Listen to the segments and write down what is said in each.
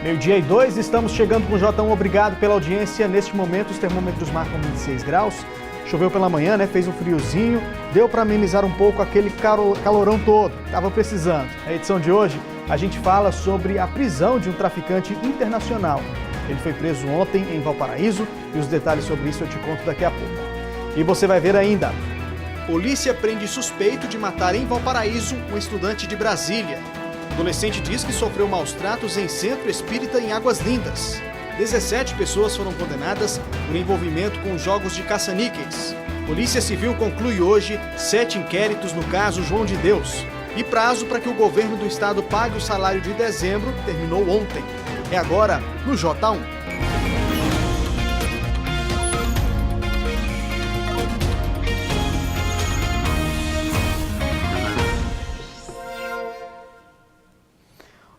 Meio-dia e 2, estamos chegando com o J1. Obrigado pela audiência. Neste momento, os termômetros marcam 26 graus. Choveu pela manhã, né? Fez um friozinho. Deu para amenizar um pouco aquele calorão todo. Tava precisando. Na edição de hoje, a gente fala sobre a prisão de um traficante internacional. Ele foi preso ontem em Valparaíso e os detalhes sobre isso eu te conto daqui a pouco. E você vai ver ainda. Polícia prende suspeito de matar em Valparaíso um estudante de Brasília. Adolescente diz que sofreu maus tratos em centro espírita em Águas Lindas. 17 pessoas foram condenadas por envolvimento com jogos de caça-níqueis. Polícia Civil conclui hoje 7 inquéritos no caso João de Deus. E prazo para que o governo do estado pague o salário de dezembro terminou ontem. É agora no J1.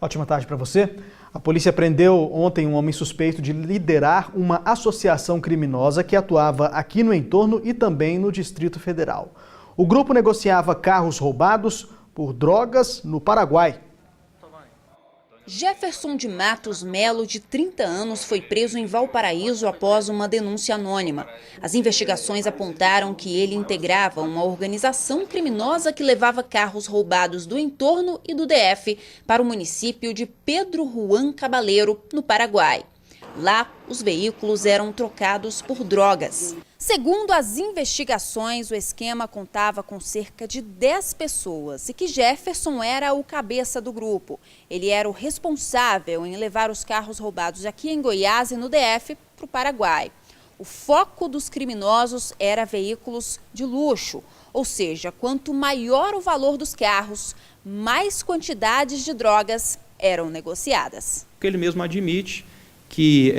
Ótima tarde para você. A polícia prendeu ontem um homem suspeito de liderar uma associação criminosa que atuava aqui no entorno e também no Distrito Federal. O grupo negociava carros roubados por drogas no Paraguai. Jefferson de Matos Melo, de 30 anos, foi preso em Valparaíso após uma denúncia anônima. As investigações apontaram que ele integrava uma organização criminosa que levava carros roubados do entorno e do DF para o município de Pedro Juan Cabaleiro, no Paraguai. Lá, os veículos eram trocados por drogas. Segundo as investigações, o esquema contava com cerca de 10 pessoas e que Jefferson era o cabeça do grupo. Ele era o responsável em levar os carros roubados aqui em Goiás e no DF para o Paraguai. O foco dos criminosos era veículos de luxo, ou seja, quanto maior o valor dos carros, mais quantidades de drogas eram negociadas. Ele mesmo admite que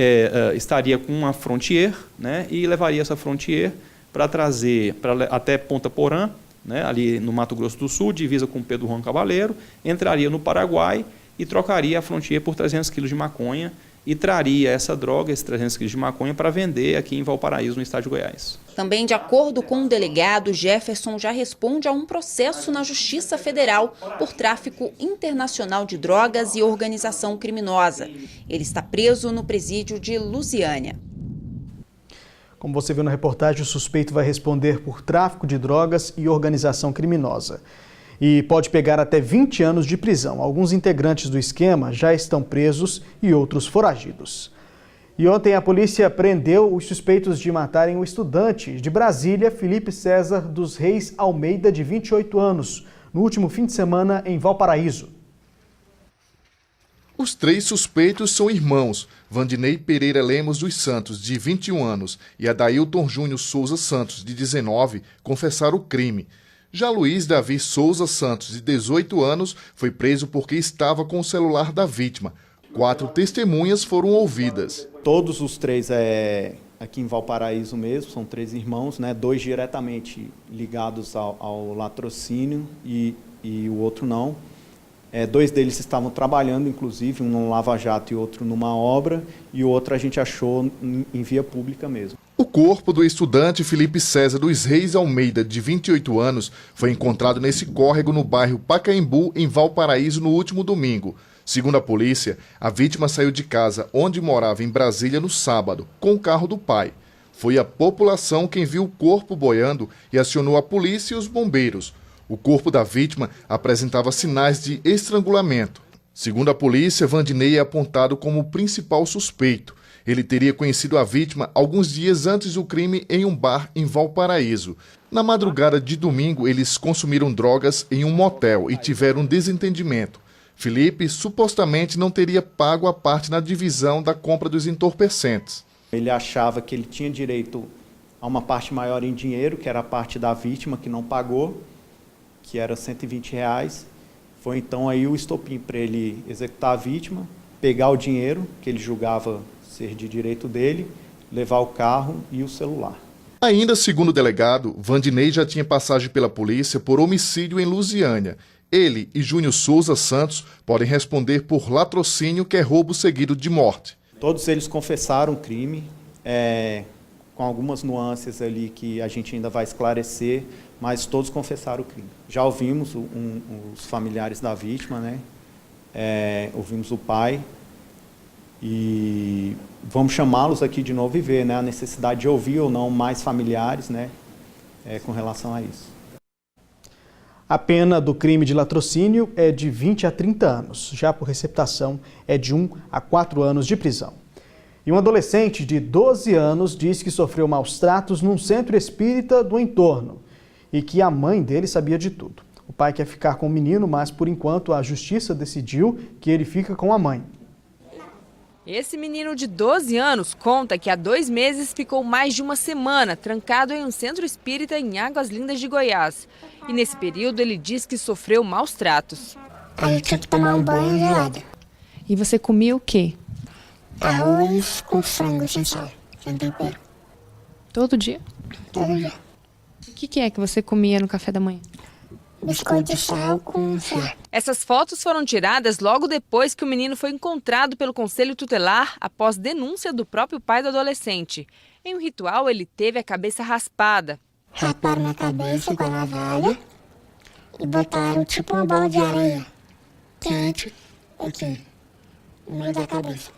estaria com uma Frontier, né, e levaria essa Frontier para trazer até Ponta Porã, né, ali no Mato Grosso do Sul, divisa com Pedro Juan Cabaleiro, entraria no Paraguai e trocaria a Frontier por 300 quilos de maconha e traria essa droga, esses 300 quilos de maconha, para vender aqui em Valparaíso, no estado de Goiás. Também, de acordo com o delegado, Jefferson já responde a um processo na Justiça Federal por tráfico internacional de drogas e organização criminosa. Ele está preso no presídio de Lusiânia. Como você viu na reportagem, o suspeito vai responder por tráfico de drogas e organização criminosa. E pode pegar até 20 anos de prisão. Alguns integrantes do esquema já estão presos e outros foragidos. E ontem a polícia prendeu os suspeitos de matarem o estudante de Brasília, Felipe César dos Reis Almeida, de 28 anos, no último fim de semana em Valparaíso. Os 3 suspeitos são irmãos, Vandinei Pereira Lemos dos Santos, de 21 anos, e Adailton Júnior Souza Santos, de 19, confessaram o crime. Já Luiz Davi Souza Santos, de 18 anos, foi preso porque estava com o celular da vítima. 4 testemunhas foram ouvidas. Todos os 3 aqui em Valparaíso mesmo, são 3 irmãos, né? 2 diretamente ligados ao latrocínio e o outro não. 2 deles estavam trabalhando, inclusive, um no Lava Jato e outro numa obra, e o outro a gente achou em via pública mesmo. O corpo do estudante Felipe César dos Reis Almeida, de 28 anos, foi encontrado nesse córrego no bairro Pacaembu, em Valparaíso, no último domingo. Segundo a polícia, a vítima saiu de casa onde morava em Brasília no sábado, com o carro do pai. Foi a população quem viu o corpo boiando e acionou a polícia e os bombeiros. O corpo da vítima apresentava sinais de estrangulamento. Segundo a polícia, Vandinei é apontado como o principal suspeito. Ele teria conhecido a vítima alguns dias antes do crime em um bar em Valparaíso. Na madrugada de domingo, eles consumiram drogas em um motel e tiveram um desentendimento. Felipe supostamente não teria pago a parte na divisão da compra dos entorpecentes. Ele achava que ele tinha direito a uma parte maior em dinheiro, que era a parte da vítima que não pagou, que era R$120. Foi então aí o estopim para ele executar a vítima, pegar o dinheiro que ele julgava ser de direito dele, levar o carro e o celular. Ainda segundo o delegado, Vandinei já tinha passagem pela polícia por homicídio em Lusiânia. Ele e Júnior Souza Santos podem responder por latrocínio, que é roubo seguido de morte. Todos eles confessaram o crime, com algumas nuances ali que a gente ainda vai esclarecer, mas todos confessaram o crime. Já ouvimos os familiares da vítima, né? Ouvimos o pai, E vamos chamá-los aqui de novo e ver, né, a necessidade de ouvir ou não mais familiares, né, com relação a isso. A pena do crime de latrocínio é de 20 a 30 anos, já por receptação é de 1 a 4 anos de prisão. E um adolescente de 12 anos diz que sofreu maus tratos num centro espírita do entorno e que a mãe dele sabia de tudo. O pai quer ficar com o menino, mas por enquanto a justiça decidiu que ele fica com a mãe. Esse menino de 12 anos conta que há 2 meses ficou mais de uma semana trancado em um centro espírita em Águas Lindas de Goiás. E nesse período ele diz que sofreu maus tratos. Aí tinha que tomar um banho gelado. E você comia o quê? Arroz com frango sem sal, sem tempero. Todo dia? Todo dia. O que é que você comia no café da manhã? Biscoito de sal com chá. Essas fotos foram tiradas logo depois que o menino foi encontrado pelo Conselho Tutelar após denúncia do próprio pai do adolescente. Em um ritual, ele teve a cabeça raspada. Raparam na cabeça com a navalha e botaram tipo uma bola de areia quente aqui, no meio da cabeça.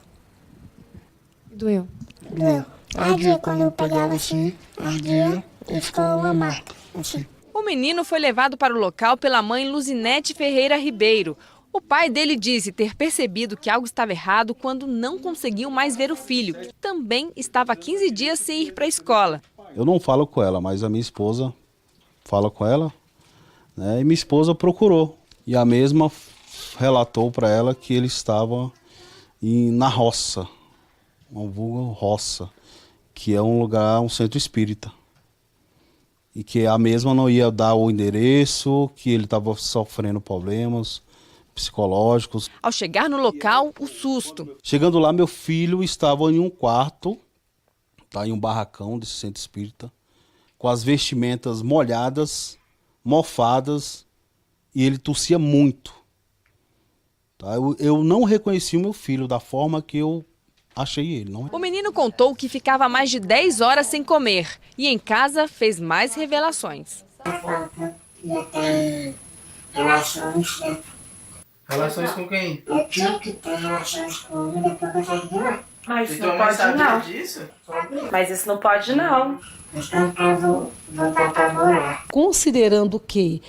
Doeu? Doeu. Ardia quando eu pegava assim, ardia e ficou uma marca, assim. O menino foi levado para o local pela mãe Luzinete Ferreira Ribeiro. O pai dele disse ter percebido que algo estava errado quando não conseguiu mais ver o filho, que também estava há 15 dias sem ir para a escola. Eu não falo com ela, mas a minha esposa fala com ela, né? E minha esposa procurou. E a mesma relatou para ela que ele estava na roça, uma vulga roça, que é um lugar, um centro espírita. E que a mesma não ia dar o endereço, que ele estava sofrendo problemas psicológicos. Ao chegar no local, o susto. Chegando lá, meu filho estava em um quarto, tá, em um barracão desse centro espírita, com as vestimentas molhadas, mofadas, e ele tossia muito. Tá? Eu não reconheci o meu filho da forma que eu achei ele. Não. O menino contou que ficava mais de 10 horas sem comer e em casa fez mais revelações. Ia ter relações, né? Relações com quem? Eu tinha que ter relações com ele depois que eu saí de lá. Mas isso não pode não. Disso? Mas isso não pode não. Então eu vou voltar para morar. Considerando que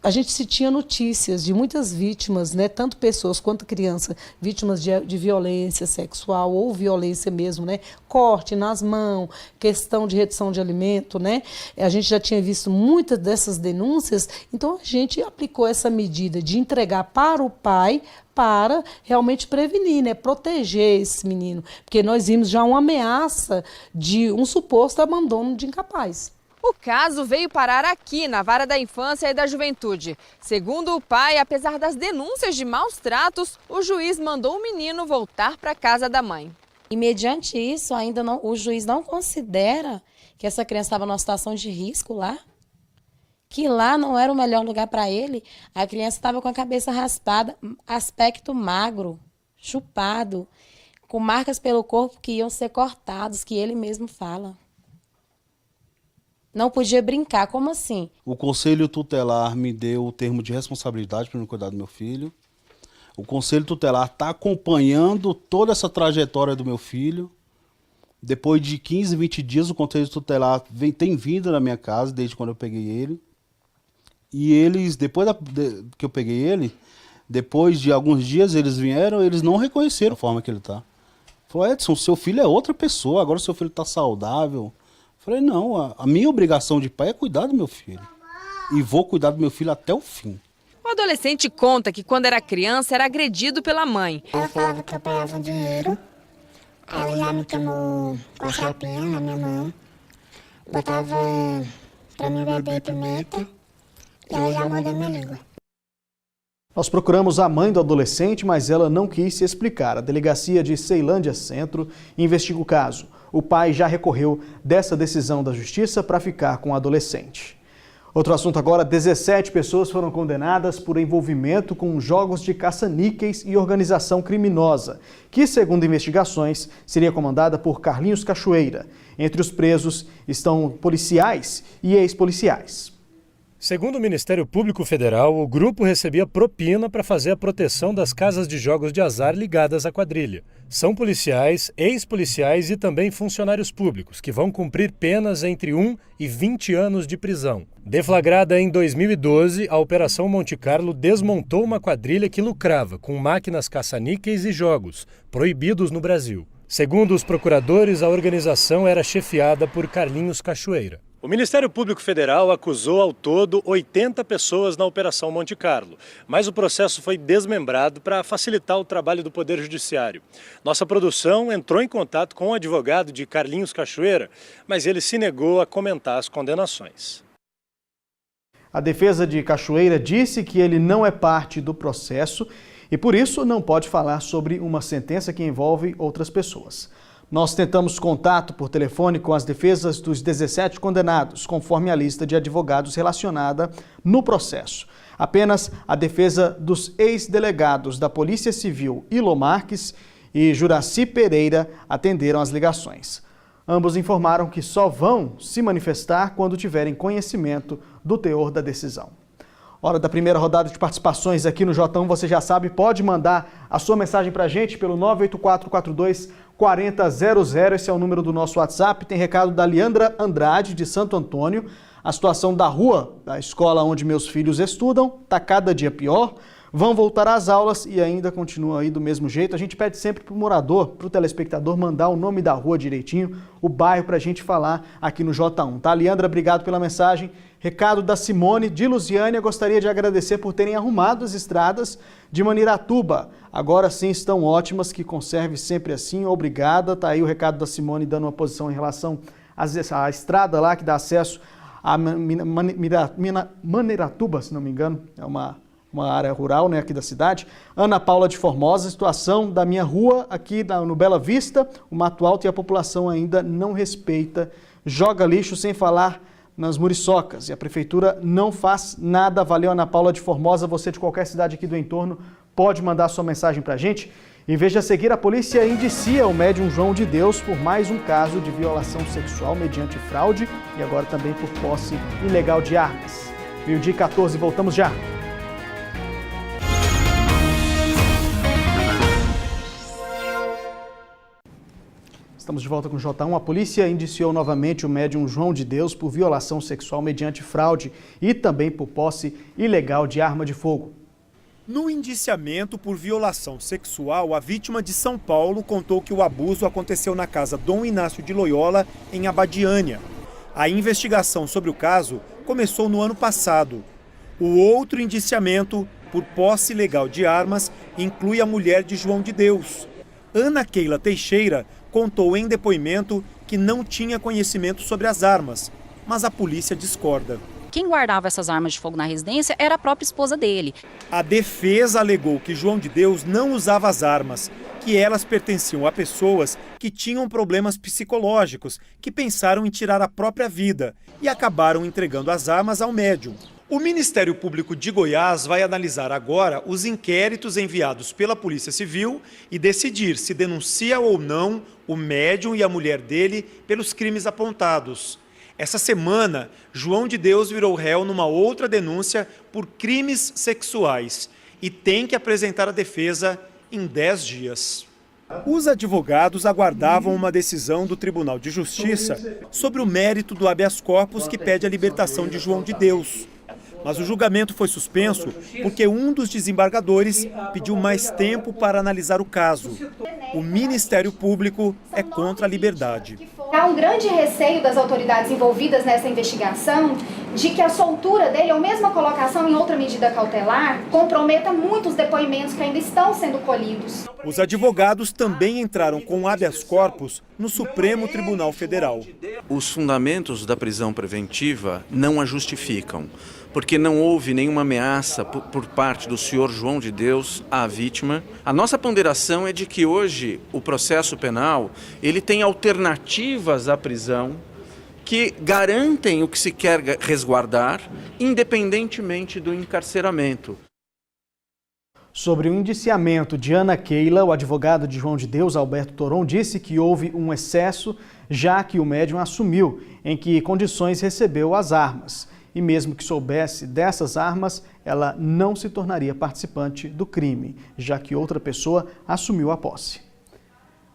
a gente se tinha notícias de muitas vítimas, né, tanto pessoas quanto crianças, vítimas de violência sexual ou violência mesmo, né, corte nas mãos, questão de redução de alimento, né, a gente já tinha visto muitas dessas denúncias, então a gente aplicou essa medida de entregar para o pai para realmente prevenir, né, proteger esse menino, porque nós vimos já uma ameaça de um suposto abandono de incapaz. O caso veio parar aqui, na Vara da Infância e da Juventude. Segundo o pai, apesar das denúncias de maus tratos, o juiz mandou o menino voltar para a casa da mãe. E mediante isso, ainda não, o juiz não considera que essa criança estava numa situação de risco lá? Que lá não era o melhor lugar para ele? A criança estava com a cabeça raspada, aspecto magro, chupado, com marcas pelo corpo que iam ser cortados, que ele mesmo fala. Não podia brincar, como assim? O Conselho Tutelar me deu o termo de responsabilidade para me cuidar do meu filho. O Conselho Tutelar está acompanhando toda essa trajetória do meu filho. Depois de 15, 20 dias, o Conselho Tutelar tem vindo na minha casa, desde quando eu peguei ele. E eles, depois que eu peguei ele, depois de alguns dias eles vieram, eles não reconheceram a forma que ele está. Falou, Edson, seu filho é outra pessoa, agora seu filho está saudável. Falei, não, a minha obrigação de pai é cuidar do meu filho. E vou cuidar do meu filho até o fim. O adolescente conta que quando era criança era agredido pela mãe. Eu falava que eu pegava dinheiro, aí ela já me tomou com a chapinha na minha mão, botava pra mim beber pimenta e ela já mordeu minha língua. Nós procuramos a mãe do adolescente, mas ela não quis se explicar. A delegacia de Ceilândia Centro investiga o caso. O pai já recorreu dessa decisão da justiça para ficar com o adolescente. Outro assunto agora, 17 pessoas foram condenadas por envolvimento com jogos de caça-níqueis e organização criminosa, que, segundo investigações, seria comandada por Carlinhos Cachoeira. Entre os presos estão policiais e ex-policiais. Segundo o Ministério Público Federal, o grupo recebia propina para fazer a proteção das casas de jogos de azar ligadas à quadrilha. São policiais, ex-policiais e também funcionários públicos, que vão cumprir penas entre 1 e 20 anos de prisão. Deflagrada em 2012, a Operação Monte Carlo desmontou uma quadrilha que lucrava com máquinas caça-níqueis e jogos, proibidos no Brasil. Segundo os procuradores, a organização era chefiada por Carlinhos Cachoeira. O Ministério Público Federal acusou ao todo 80 pessoas na Operação Monte Carlo, mas o processo foi desmembrado para facilitar o trabalho do Poder Judiciário. Nossa produção entrou em contato com o advogado de Carlinhos Cachoeira, mas ele se negou a comentar as condenações. A defesa de Cachoeira disse que ele não é parte do processo e, por isso, não pode falar sobre uma sentença que envolve outras pessoas. Nós tentamos contato por telefone com as defesas dos 17 condenados, conforme a lista de advogados relacionada no processo. Apenas a defesa dos ex-delegados da Polícia Civil, Ilo Marques e Juraci Pereira, atenderam as ligações. Ambos informaram que só vão se manifestar quando tiverem conhecimento do teor da decisão. Hora da primeira rodada de participações aqui no J1, você já sabe, pode mandar a sua mensagem para a gente pelo 98442-4000, esse é o número do nosso WhatsApp. Tem recado da Leandra Andrade, de Santo Antônio. A situação da rua, da escola onde meus filhos estudam, está cada dia pior. Vão voltar às aulas e ainda continua aí do mesmo jeito. A gente pede sempre para o morador, para o telespectador, mandar o nome da rua direitinho, o bairro, para a gente falar aqui no J1. Tá, Leandra? Obrigado pela mensagem. Recado da Simone de Lusiânia, gostaria de agradecer por terem arrumado as estradas de Maniratuba. Agora sim estão ótimas, que conserve sempre assim. Obrigada. Tá aí o recado da Simone dando uma posição em relação à estrada lá que dá acesso a Maniratuba, se não me engano. É uma área rural, né, aqui da cidade. Ana Paula de Formosa, situação da minha rua aqui no Bela Vista, o Mato Alto, e a população ainda não respeita, joga lixo sem falar nas muriçocas, e a prefeitura não faz nada. Valeu, Ana Paula de Formosa. Você de qualquer cidade aqui do entorno pode mandar sua mensagem pra gente. Em vez de a seguir, a polícia indicia o médium João de Deus por mais um caso de violação sexual mediante fraude e agora também por posse ilegal de armas. 12h14, voltamos já. Estamos de volta com o J1. A polícia indiciou novamente o médium João de Deus por violação sexual mediante fraude e também por posse ilegal de arma de fogo. No indiciamento por violação sexual, a vítima de São Paulo contou que o abuso aconteceu na casa Dom Inácio de Loyola, em Abadiânia. A investigação sobre o caso começou no ano passado. O outro indiciamento, por posse ilegal de armas, inclui a mulher de João de Deus. Ana Keila Teixeira contou em depoimento que não tinha conhecimento sobre as armas, mas a polícia discorda. Quem guardava essas armas de fogo na residência era a própria esposa dele. A defesa alegou que João de Deus não usava as armas, que elas pertenciam a pessoas que tinham problemas psicológicos, que pensaram em tirar a própria vida e acabaram entregando as armas ao médium. O Ministério Público de Goiás vai analisar agora os inquéritos enviados pela Polícia Civil e decidir se denuncia ou não o médium e a mulher dele pelos crimes apontados. Essa semana, João de Deus virou réu numa outra denúncia por crimes sexuais e tem que apresentar a defesa em 10 dias. Os advogados aguardavam uma decisão do Tribunal de Justiça sobre o mérito do habeas corpus que pede a libertação de João de Deus. Mas o julgamento foi suspenso porque um dos desembargadores pediu mais tempo para analisar o caso. O Ministério Público é contra a liberdade. Há um grande receio das autoridades envolvidas nessa investigação de que a soltura dele, ou mesmo a colocação em outra medida cautelar, comprometa muitos depoimentos que ainda estão sendo colhidos. Os advogados também entraram com habeas corpus no Supremo Tribunal Federal. Os fundamentos da prisão preventiva não a justificam, porque não houve nenhuma ameaça por parte do senhor João de Deus à vítima. A nossa ponderação é de que hoje o processo penal ele tem alternativas à prisão que garantem o que se quer resguardar, independentemente do encarceramento. Sobre o indiciamento de Ana Keila, o advogado de João de Deus, Alberto Toron, disse que houve um excesso, já que o médium assumiu em que condições recebeu as armas. e mesmo que soubesse dessas armas, ela não se tornaria participante do crime, já que outra pessoa assumiu a posse.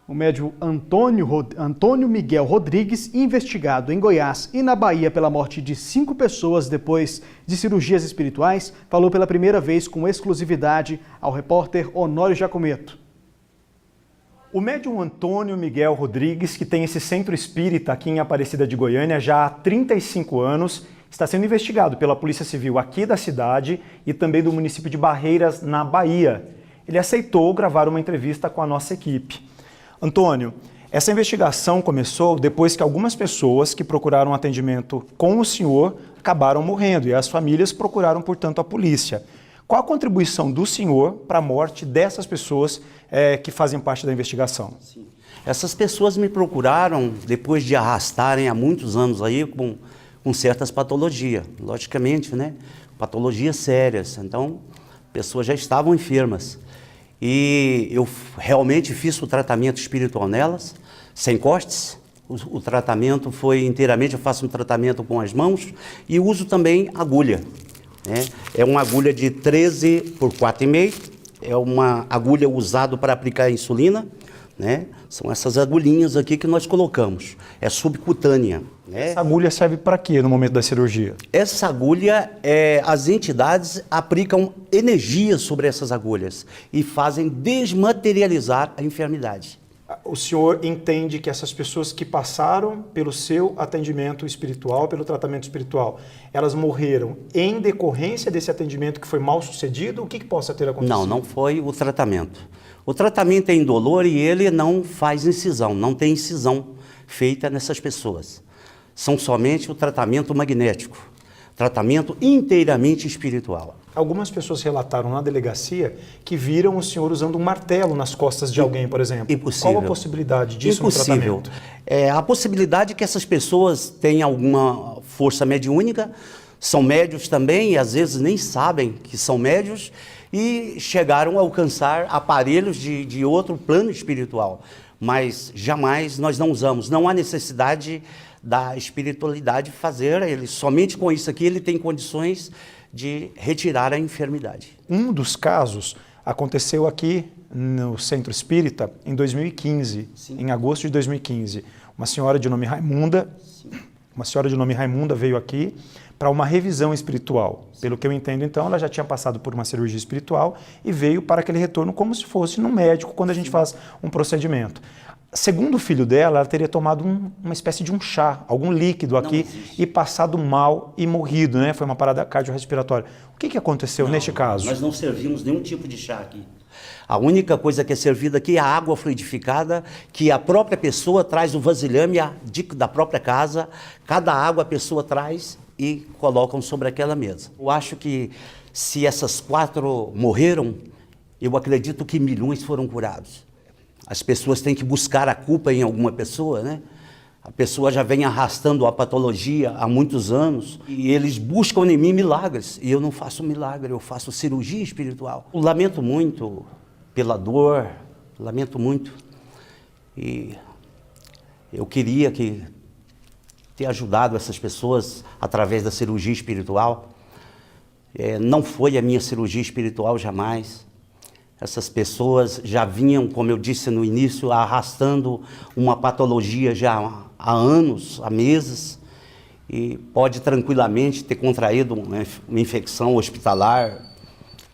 O médium Antônio Miguel Rodrigues, investigado em Goiás e na Bahia pela morte de 5 pessoas depois de cirurgias espirituais, falou pela primeira vez com exclusividade ao repórter Honório Jacometo. O médium Antônio Miguel Rodrigues, que tem esse centro espírita aqui em Aparecida de Goiânia já há 35 anos, está sendo investigado pela Polícia Civil aqui da cidade e também do município de Barreiras, na Bahia. Ele aceitou gravar uma entrevista com a nossa equipe. Antônio, essa investigação começou depois que algumas pessoas que procuraram atendimento com o senhor acabaram morrendo e as famílias procuraram, portanto, a polícia. Qual a contribuição do senhor para a morte dessas pessoas que fazem parte da investigação? Sim. Essas pessoas me procuraram depois de arrastarem há muitos anos aí com certas patologias, logicamente, né? Patologias sérias. Então, pessoas já estavam enfermas. E eu realmente fiz o tratamento espiritual nelas, sem cortes. O tratamento foi inteiramente, eu faço um tratamento com as mãos e uso também agulha. É uma agulha de 13 por 4,5, é uma agulha usada para aplicar insulina, né? São essas agulhinhas aqui que nós colocamos, é subcutânea. Essa agulha serve para quê no momento da cirurgia? Essa agulha, as entidades aplicam energia sobre essas agulhas e fazem desmaterializar a enfermidade. O senhor entende que essas pessoas que passaram pelo seu atendimento espiritual, pelo tratamento espiritual, elas morreram em decorrência desse atendimento que foi mal sucedido? O que possa ter acontecido? Não foi o tratamento. O tratamento é indolor e ele não faz incisão, não tem incisão feita nessas pessoas. São somente o tratamento magnético, tratamento inteiramente espiritual. Algumas pessoas relataram na delegacia que viram o senhor usando um martelo nas costas de alguém, por exemplo. Impossível. Qual a possibilidade disso no tratamento? A possibilidade é que essas pessoas tenham alguma força mediúnica, são médios também e às vezes nem sabem que são médios e chegaram a alcançar aparelhos de outro plano espiritual. Mas jamais nós não usamos, não há necessidade da espiritualidade fazer, ele somente com isso aqui ele tem condições de retirar a enfermidade. Um dos casos aconteceu aqui no Centro Espírita em 2015, em agosto de 2015. Uma senhora de nome Raimunda, veio aqui para uma revisão espiritual. Pelo que eu entendo, então, ela já tinha passado por uma cirurgia espiritual e veio para aquele retorno como se fosse num médico quando a gente faz um procedimento. Segundo o filho dela, ela teria tomado uma espécie de um chá, algum líquido aqui e passado mal e morrido, né? Foi uma parada cardiorrespiratória. O que aconteceu neste caso? Nós não servimos nenhum tipo de chá aqui. A única coisa que é servida aqui é a água fluidificada, que a própria pessoa traz o vasilhame da própria casa, cada água a pessoa traz e colocam sobre aquela mesa. Eu acho que se essas 4 morreram, eu acredito que milhões foram curados. As pessoas têm que buscar a culpa em alguma pessoa, né? A pessoa já vem arrastando a patologia há muitos anos e eles buscam em mim milagres. E eu não faço milagre, eu faço cirurgia espiritual. Eu lamento muito pela dor, lamento muito. E eu queria ter ajudado essas pessoas através da cirurgia espiritual. Não foi a minha cirurgia espiritual jamais. Essas pessoas já vinham, como eu disse no início, arrastando uma patologia já há anos, há meses, e pode tranquilamente ter contraído uma infecção hospitalar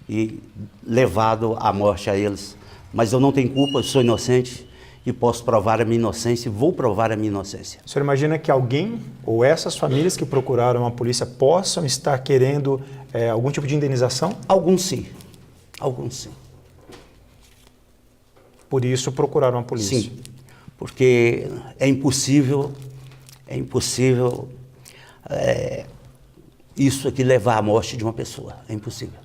e levado à morte a eles. Mas eu não tenho culpa, eu sou inocente e posso provar a minha inocência e vou provar a minha inocência. O senhor imagina que alguém ou essas famílias que procuraram a polícia possam estar querendo algum tipo de indenização? Alguns sim, alguns sim. Por isso procuraram a polícia? Sim, porque é impossível isso aqui levar à morte de uma pessoa, é impossível.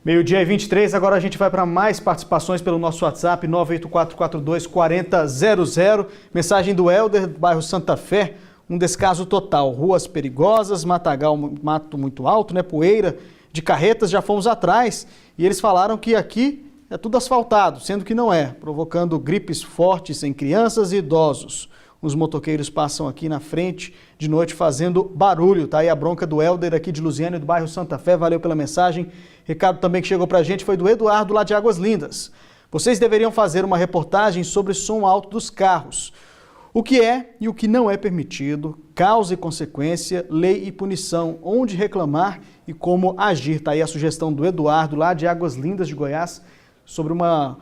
Meio-dia e 23, agora a gente vai para mais participações pelo nosso WhatsApp, 984424000. Mensagem do Helder, do bairro Santa Fé, um descaso total. Ruas perigosas, matagal, mato muito alto, né? Poeira de carretas, já fomos atrás. E eles falaram que aqui é tudo asfaltado, sendo que não é, provocando gripes fortes em crianças e idosos. Os motoqueiros passam aqui na frente de noite fazendo barulho. Tá aí a bronca do Helder aqui de Lusiânia, do bairro Santa Fé. Valeu pela mensagem. Recado também que chegou pra gente foi do Eduardo, lá de Águas Lindas. Vocês deveriam fazer uma reportagem sobre som alto dos carros. O que é e o que não é permitido, causa e consequência, lei e punição, onde reclamar e como agir. Tá aí a sugestão do Eduardo, lá de Águas Lindas de Goiás, sobre uma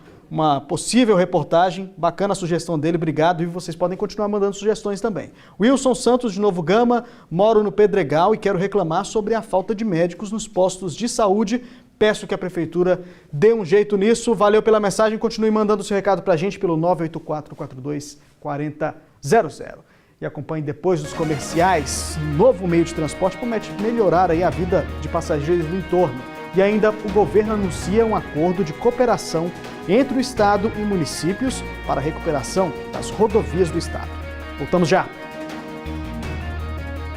possível reportagem. Bacana a sugestão dele, obrigado. E vocês podem continuar mandando sugestões também. Wilson Santos, de Novo Gama, moro no Pedregal e quero reclamar sobre a falta de médicos nos postos de saúde. Peço que a Prefeitura dê um jeito nisso. Valeu pela mensagem. Continue mandando seu recado pra gente pelo 984-42-4000. E acompanhe depois dos comerciais. Um novo meio de transporte promete melhorar aí a vida de passageiros do entorno. E ainda o governo anuncia um acordo de cooperação entre o Estado e municípios para a recuperação das rodovias do Estado. Voltamos já!